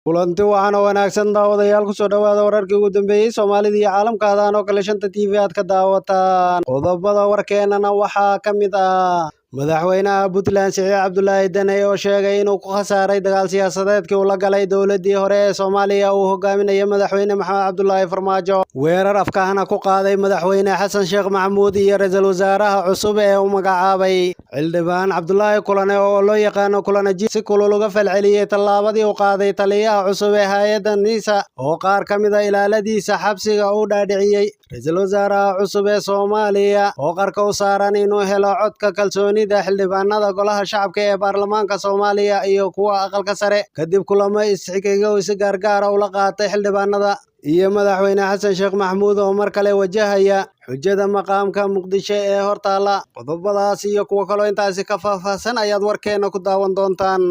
kulanti waxaana wanaagsan daawadayaal ku soo dhawaada wararkii ugu dambeeyay Soomaalida iyo caalamka hadaan oo kale shanta TV aad ka daawataan qodobada warkeenana waxaa ka mid ah madaxweynaha Puntland Siciid Cabdullaahi Dane oo sheegay inuu ku khasaaray dagaal siyaasadeedkii uu la galay dowladii hore ee Soomaaliya uu hogaaminayay madaxweyne Maxamed Cabdullaahi Farmaajo weerar afkaana ku qaaday madaxweyne Xasan Sheekh Maxamuud iyo ra'iisul wasaaraha cusub ee uu magacaabay Xildhibaan Cabdullaahi Kulane oo loo yaqaan Kulane si kulul uga falceliyay tallaabadii uu qaaday taliyaha cusub ee hay'adda NISA oo qaar ka mid ah ilaaladiisa xabsiga uu dhaadhiciyay ra'iisul wasaaraha cusub ee Soomaaliya oo qarka u saaran inuu helo codka kalsooni xildhibaanada golaha shacabka ee baarlamaanka Soomaaliya iyo kuwa aqalka sare kadib kulamo isxigay oo si gaar ah ula qaatay xildhibaanada iyo madaxweyne Xasan Sheekh Maxamuud oo mar kale wajahaya xujada maqaamka Muqdisho ee hortaala qodobadaas iyo kuwa kale intaasi ka faahfaahsan ayaad warkeena ku daawan doontaan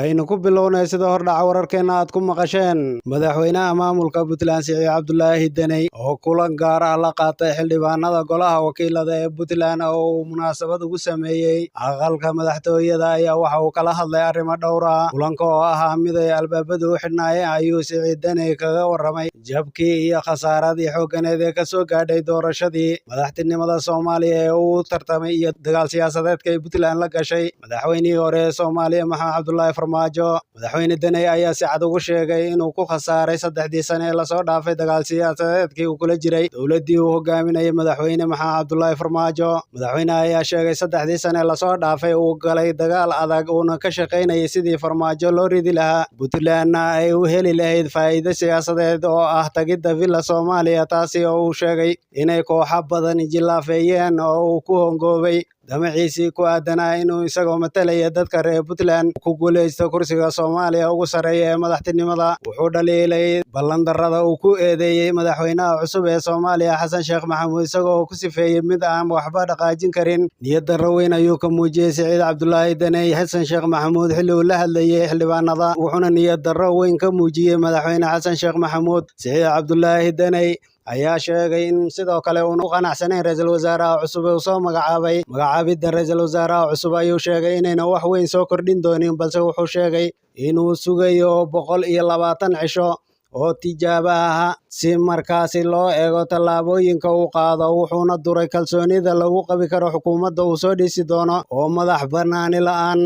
aynu ku bilownay sida hordhaca wararkeena aad ku maqasheen madaxweynaha maamulka Puntland Siciid Cabdullaahi Dane oo kulan gaar ah la qaatay xildhibaanada golaha wakiilada ee Puntland oo munaasabad ugu sameeyay aqalka madaxtooyada ayaa waxa uu kala hadlay arrimo dhowr ah kulanka oo ahaa mid ay albaabadu u xidhnaayeen ayuu Siciid Dane kaga warramay jabkii iyo khasaaradii xoogganeed ee ka soo gaadhay doorashadii madaxtinimada Soomaaliya ee uu tartamay iyo dagaal siyaasadeedka ay Puntland la gashay madaxweynihii hore ee Soomaaliya Maxamed Cabdullaahi Farmaajo madaxweyne Dane ayaa si cad ugu sheegay inuu ku khasaaray 3 sano ee la soo dhaafay dagaal siyaasadeedkii uu kula jiray dowladii uu hogaaminayay madaxweyne Maxamed Cabdullaahi Farmaajo madaxweynaha ayaa sheegay 3 sano ee la soo dhaafay uu galay dagaal adag oo ka shaqeynayay sidii Farmaajo loo ridi lahaa Puntlandna ay u heli lahayd faa'iido siyaasadeed oo ah tagida villa Soomaaliya taasi oo uu sheegay inay kooxo badan jilaafeeyeen oo uu ku hongoobay damaciisii ku aadanaa inuu isagoo matalaya dadka reer Puntland ku guuleysto kursiga Soomaaliya ugu sareeya ee madaxtinimada wuxuu dhaliilay ballandarrada uu ku eedeeyay madaxweynaha cusub ee Soomaaliya Xasan Sheekh Maxamuud isagoo ku sifeeyay mid aan waxba dhaqaajin karin niyad darro weyn ayuu ka muujiyay Siciid Cabdullaahi Dane Xasan Sheekh Maxamuud xilli uu la hadlayay xildhibaanada wuxuuna niyad darro weyn ka muujiyay madaxweyne Xasan Sheekh Maxamuud Siciid Cabdullaahi Dane ayaa sheegay in sidoo kale uu ku qanacsanayn ra'iisul wasaaraha cusub ee soo magacaabidda ra'iisul wasaaraha cusub ayuu sheegay inayna wax weyn soo kordhin doonin balse wuxuu sheegay inuu sugayo 120 cisho oo tijaabo ah si markaasi loo eego tallaabooyinka uu qaado wuxuuna duray kalsoonida lagu qabi karo xukuumadda uu soo dhisi doono oo madax bannaani la'aan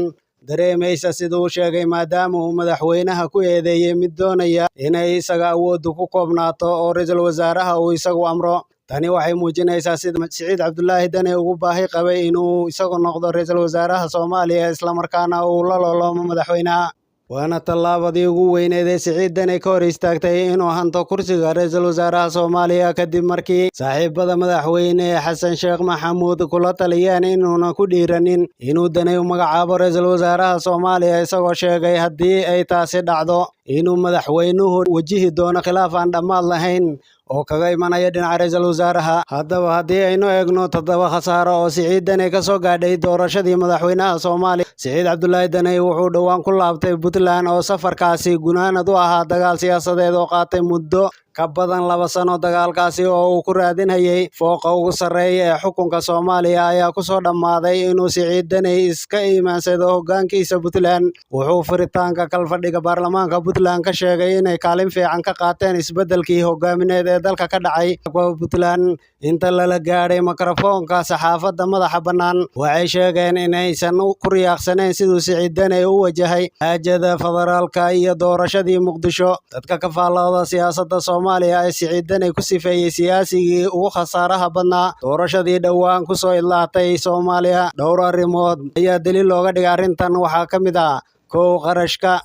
dareemaysa siduu sheegay maadaama uu madaxweynaha ku eedeeyay mid doonaya inay isaga awooddu ku koobnaato oo ra'iisul wasaaraha uu isagu amro tani waxay muujinaysaa sida Siciid Cabdullaahi Dane ugu baahi qabay inuu isagu noqdo ra'iisul wasaaraha Soomaaliya isla markaana uu la loolamo madaxweynaha waana tallaabadii ugu weyneed ee Siciid Dane ka hor istaagtay inuu hanto kursiga ra'iisul wasaaraha Soomaaliya kadib markii saaxiibada madaxweyne Xasan Sheekh Maxamuud kula taliyeen inuuna ku dhiiranin inuu Dane u magacaabo ra'iisul wasaaraha Soomaaliya isagoo sheegay haddii ay taasi dhacdo inuu madaxweynuhu wajihi doono khilaaf aan dhammaad lahayn oo kaga imanaya dhinaca ra'iisul wasaaraha haddaba haddii aynu eegno 7 khasaaro oo Siciid Dane ka soo gaadhay doorashadii madaxweynaha Soomaaliya Siciid Cabdullaahi Dane wuxuu dhawaan ku laabtay Puntland oo safarkaasi gunaanad u ahaa dagaal siyaasadeed oo qaatay muddo ka badan 2 sano dagaalkaasi oo uu ku raadinayay fooqa ugu sareeya ee xukunka Soomaaliya ayaa ku soo dhamaaday inuu Siciid Dane iska iimaansado hoggaankiisa Puntland wuxuu furitaanka kalfadhiga baarlamaanka Puntland ka sheegay inay kaalin fiican ka qaateen isbeddelkii hoggaamineed ee dalka ka dhacay Puntland inta la gaadhay mikrofoonka saxaafadda madaxa bannaan waxay sheegeen inaysan ku riyaaqsanayn siduu Siciid Dane u wajahay haajada federaalka iyo doorashadii Muqdisho dadka ka faallooda siyaasadda Soomaaliya ee Siciid Dane ku sifeeyay siyaasigii ugu khasaaraha badnaa doorashadii dhawaan ku soo ilaatay Soomaaliya dhowr arrimood ayaa daliil looga dhigay arrintan waxaa ka mid ah qarashka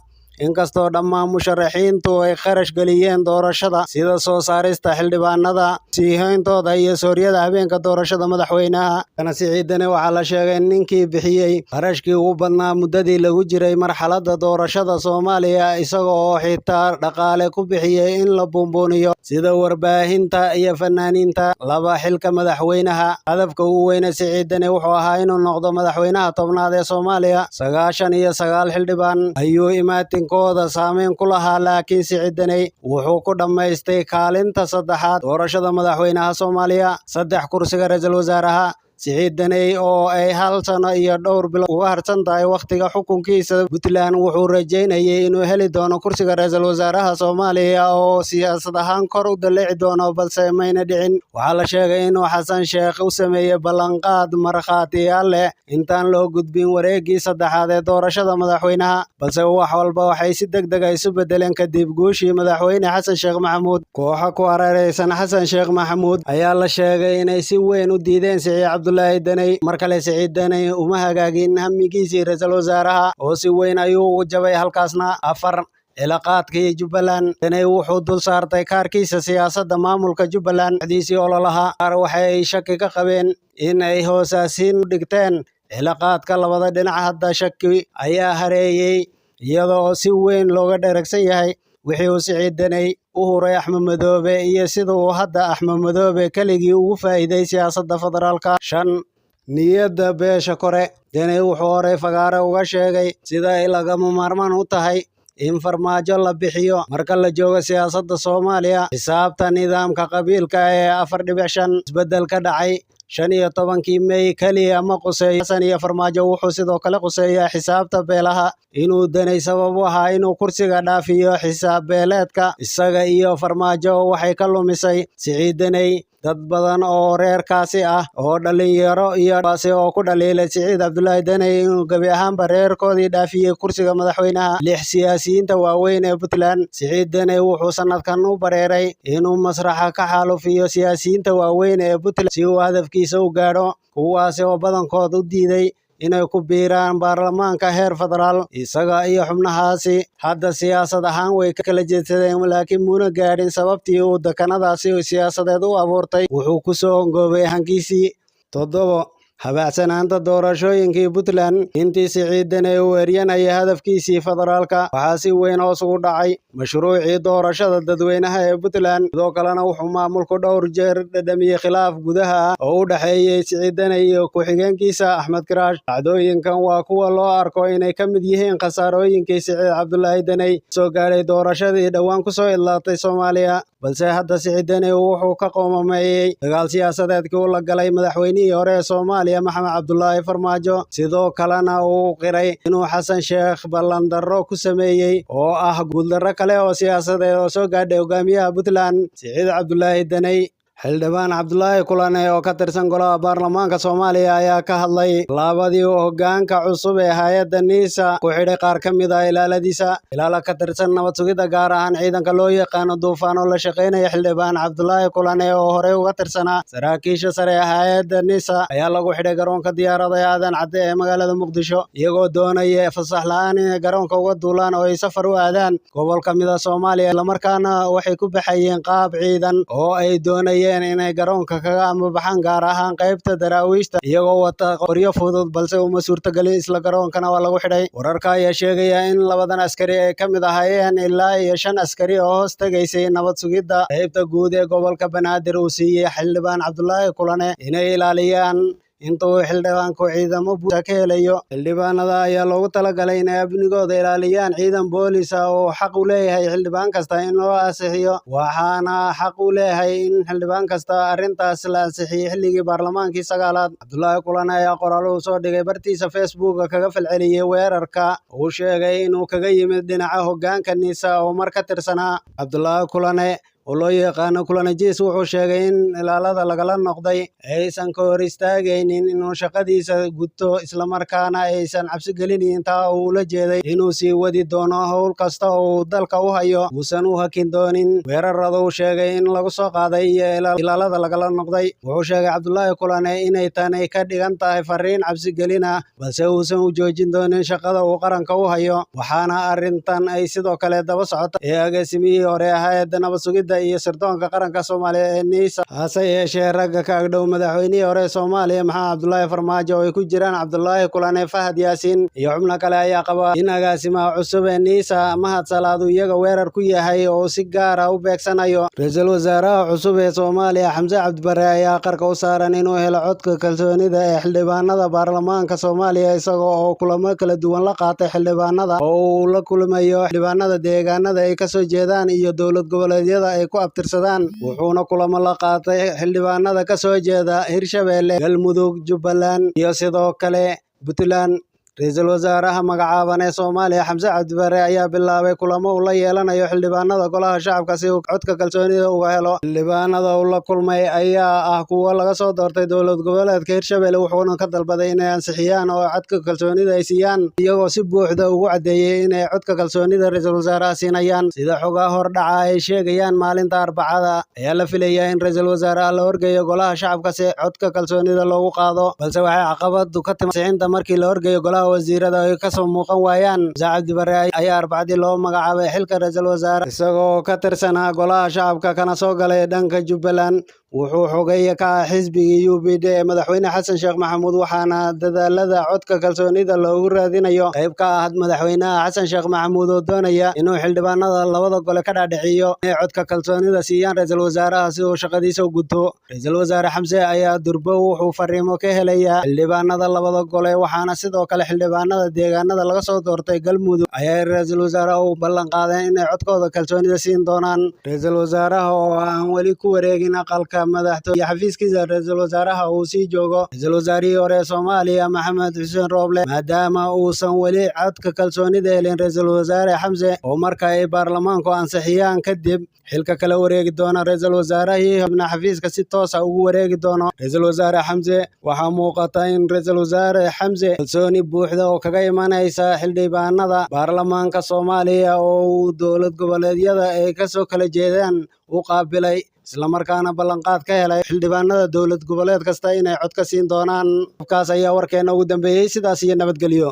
inkastoo dhammaan musharaxiintu ay kharash galiyeen doorashada sida soo saarista xildhibaanada siihayntooda iyo sooryada habeenka doorashada madaxweynaha kana Siciid Dane waxaa la sheegay ninkii bixiyey kharashkii ugu badnaa muddadii lagu jiray marxaladda doorashada Soomaaliya isaga oo xitaa dhaqaale ku bixiyey in la buunbuuniyo sida warbaahinta iyo fanaaniinta laba xilka madaxweynaha hadafka ugu weyn ee Siciid Dane wuxuu ahaa inuu noqdo madaxweynaha 10aad ee Soomaaliya 99 xildhibaan ayuu imaatin-kooda saameyn ku lahaa laakiin Siciid Dane wuxuu ku dhammaystay kaalinta 3aad doorashada madaxweynaha Soomaaliya 3 kursiga ra'iisul wasaaraha Siciid Daney oo ay hal sano iyo dhowr bilood uga harsan tahay waqtiga xukunkiisa, Puntland wuxuu rajeynayay inuu heli doono kursiga ra'iisul wasaaraha Soomaaliya oo siyaasad ahaan kor u dalleci doono, balse mayna dhicin. Waxaa la sheegay inuu Xasan Sheekh u sameeyay ballanqaad markhaatiyaal leh intaan loo gudbin wareeggii saddexaad ee doorashada madaxweynaha, balse wax walba waxay si degdeg ah isu bedeleen kadib guushii madaxweyne Xasan Sheekh Maxamuud. Kooxo ku hareeraysan Xasan Sheekh Maxamuud ayaa la sheegay inay si weyn u diideen Siciid Cabdullaahi Daney. Mar kale Siciid Daney uma hagaagin hamigiisii ra'iisul wasaaraha oo si weyn ayuu u jabay halkaasna. Cilaaqaadkii Jubbaland, Daney wuxuu dul saartay kaarkiisa siyaasadda maamulka Jubbaland dhexdiisii ololaha. Qaar waxay shaki ka qabeen in ay hoosaasiin u dhigteen cilaaqaadka labada dhinac. Hadda shaki ayaa hareeyay iyadoo si weyn looga dheragsan yahay wixii uu Siciid Daney u huray Axmed Madoobe iyo sida uu hadda Axmed Madoobe keligii ugu faa'iiday siyaasadda federaalka. Niyadda beesha kore, Daney wuxuu horey fagaare uga sheegay sida ay lagama maarmaan u tahay in farmaajo la bixiyo marka la joogo siyaasadda Soomaaliya. Xisaabta nidaamka qabiilka ee 4.5 isbedel ka dhacay 15 May kaliya ma quseeyo Xasan iyo Farmaajo. Wuxuu sidoo kale quseeyaa xisaabta beelaha, inuu Daney sabab u ahaa inuu kursiga dhaafiyo xisaab beeleedka. Isaga iyo Farmaajo waxay ka lumisay Siciid Daney dad badan oo reerkaasi ah oo dhalinyaro iyo baasi oo ku dhaliilay Siciid Cabdullaahi Daney inuu gabi ahaanba reerkoodii dhaafiyey kursiga madaxweynaha. 6 siyaasiyiinta waaweyn ee Puntland, Siciid Daney wuxuu sanadkan u bareeray inuu masraxa ka xaalufiyo siyaasiyiinta waaweyn ee Puntland si uu hadafkiisa u gaadho, kuwaasi oo badankood u diiday inay ku biiraan baarlamaanka heer federaal. Isaga iyo xubnahaasi hadda siyaasad ahaan way kala jeedsadeen, laakiin muuna gaadhin sababtii uu deegaanadaasi siyaasadeed u abuurtay. Wuxuu ku soo hongoobay hankiisii. 7. Habacsanaanta doorashooyinkii Puntland. Intii Siciid Daney uu eryanayay hadafkiisii federaalka, waxaa si weyn hoos ugu dhacay mashruucii doorashada dadweynaha ee Puntland. Sidoo kalena wuxuu maamulku dhowr jeer dhadhamiyey khilaaf gudaha ah oo u dhexeeyay Siciid Daney iyo ku-xigeenkiisa Axmed Kiraash. Dhacdooyinkan waa kuwa loo arko inay ka mid yihiin khasaarooyinkii Siciid Cabdullaahi Daney soo gaadhay doorashadii dhowaan ku soo idlaatay Soomaaliya, balse hadda Siciid Daney wuxuu ka qoomameeyey dagaal siyaasadeedkii uu la galay madaxweynihii hore ee Soomaaliya Maxamed Cabdullaahi Farmaajo. Sidoo kalena uu qiray inuu Xasan Sheekh ballandarro ku sameeyey oo ah guuldarro kale oo siyaasadeed oo soo gaadhay hogaamiyaha Puntland Siciid Cabdullaahi Daney. Xildhibaan Cabdulaahi Kulane oo ka tirsan golaha baarlamaanka Soomaaliya ayaa ka hadlay labadii hoggaanka cusub ee hay'adda NISA ku xidhay qaar ka mid ah ilaala ka tirsan nabad sugidda, gaar ahaan ciidanka loo yaqaano Duufaan oo la shaqeynaya. Xildhibaan Cabdulaahi Kulane oo horey uga tirsanaa saraakiisha sare ee hay'adda NISA ayaa lagu xidhay garoonka diyaaradaha Aadan Cadde ee magaalada Muqdisho, iyagoo doonaya fasax la'aan inay garoonka uga duulaan oo ay safar u aadaan gobol ka mid ah Soomaaliya. Islamarkaana waxay ku baxayeen qaab ciidan oo ay doonayeen inay garoonka kaga ambabaxaan, gaar ahaan qaybta daraawiishta, iyagoo wata qoryo fudud, balse uma suurtagelin. Isla garoonkana waa lagu xidhay. Wararka ayaa sheegaya in labadan askari ay ka mid ahaayeen ilaa iyo 5 askari oo hoos tagaysay nabad sugidda qaybta guud ee gobolka Banaadir uu siiyey Xildhibaan Cabdulaahi Kulane inay ilaaliyaan inta uu xildhibaanku ciidamo buuxa ka helayo. Xildhibaanada ayaa loogu talagalay inay amnigooda ilaaliyaan ciidan boolis ah oo xaq u leeyahay xildhibaan kasta in loo ansixiyo, waxaana xaq u leeyahay in xildhibaan kasta arrintaas la ansixiyey xilligii baarlamaankii 9aad. Cabdulaahi Kulane ayaa qoraal uu soo dhigay bartiisa Facebook kaga falceliyey weerarka uu sheegay inuu kaga yimid dhinaca hoggaanka NISA oo mar ka tirsanaa. Cabdulaahi Kulane oo loo yaqaano Kulanajiis wuxuu sheegay in ilaalada lagala noqday aysan ka hor istaagaynin inuu shaqadiisa guto, islamarkaana aysan cabsi gelinin. Taa uu ula jeeday inuu sii wadi doono howl kasta oo uu dalka u hayo, uusan u hakin doonin weerarada uu sheegay in lagu soo qaaday iyo ilaalada lagala noqday. Wuxuu sheegay Cabdulaahi Kulane inay tani ka dhigan tahay fariin cabsi gelin ah, balse uusan u joojin doonin shaqada uu qaranka u hayo. Waxaana arrintan ay sidoo kale daba socota agaasimihii hore ee hay'adda nabad sugidda iyo sirdoonka qaranka Soomaaliya ee NISA. Hase yeeshee, ragga ka agdhow madaxweynihii hore Soomaaliya Maxamed Cabdullaahi Farmaajo oo ay ku jiraan Cabdulaahi Kulane, Fahad Yaasiin iyo xubno kale ayaa qaba in agaasimaha cusub ee NISA Mahad Salaad uu iyaga weerar ku yahay oo si gaar ah u beegsanayo. Ra'iisul wasaaraha cusub ee Soomaaliya Xamse Cabdi Barre ayaa qarka u saaran inuu helo codka kalsoonida ee xildhibaanada baarlamaanka Soomaaliya, isaga oo kulamo kala duwan la qaatay xildhibaanada oo uu la kulmayo xildhibaanada deegaanada ay ka soo jeedaan iyo dowlad goboleedyada ay ay ku abtirsadaan wuxuuna kulamo la qaatay xildhibaanada ka soo jeeda Hirshabelle, Galmudug, Jubbaland iyo sidoo kale Puntland. Ra'iisul wasaaraha magacaaban ee Soomaaliya Xamse Cabdi Barre ayaa bilaabay kulamo uu la yeelanayo xildhibaanada golaha shacabka si uu codka kalsoonida uga helo. Xildhibaanada uu la kulmay ayaa ah kuwa laga soo doortay dowlad goboleedka Hirshabelle, wuxuuna ka dalbaday inay ansixiyaan oo codka kalsoonida ay siiyaan, iyagoo si buuxda ugu cadeeyay inay codka kalsoonida ra'iisul wasaaraha siinayaan. Sida xogaha hordhaca ay sheegayaan, maalinta Arbacada ayaa la filayaa in ra'iisul wasaaraha la horgeeyo golaha shacabka si codka kalsoonida loogu qaado, balse waxay caqabadu ka timid ansixinta markii la horgeeyo golaha wasiirada ay ka soo muuqan waayaan. Xamse Cabdi Barre ayaa Arbacadii loo magacaabay xilka ra'iisul wasaare isagoo ka tirsanaa golaha shacabka kana soo galay dhanka Jubbaland. Wuxuu xogeeye ka ah xisbigii UPD ee madaxweyne Xasan Sheekh Maxamuud, waxaana dadaalada codka kalsoonida loogu raadinayo qayb ka ah madaxweynaha Xasan Sheekh Maxamuud oo doonaya inuu xildhibaanada labada gole ka dhaadhiciyo inay codka kalsoonida siiyaan ra'iisul wasaaraha si uu shaqadiisa u guto. Ra'iisul wasaare Xamse ayaa durba wuxuu fariimo ka helayaa xildhibaanada labada gole, waxaana sidoo kale xildhibaanada deegaanada laga soo doortay Galmudug ayaa ra'iisul wasaaraha u ballan qaadeen inay codkooda kalsoonida siin doonaan. Ra'iisul wasaaraha oo aan weli ku wareegin aqalka madaxtooyada xafiiskiisa ra'iisul wasaaraha uu sii joogo ra'iisul wasaarihii hore ee Soomaaliya Maxamed Xuseen Rooble, maadaama uusan weli codka kalsoonida helin. Ra'iisul wasaare Xamse oo marka ay baarlamaanku ansixiyaan kadib xilka kala wareegi doona ra'iisul wasaarihii xubna xafiiska si toos ah ugu wareegi doono ra'iisul wasaare Xamse. Waxaa muuqata in ra'iisul wasaare Xamse kalsooni buuxda oo kaga imanaysa xildhibaanada baarlamaanka Soomaaliya oo uu dowlad goboleedyada ay ka soo kala jeedaan u qaabilay, isla markaana ballanqaad ka helay xildhibaanada dowlad goboleed kasta inay cod ka siin doonaan. Qofkaas ayaa warkeena ugu dambeeyay. Sidaas iyo nabadgelyo.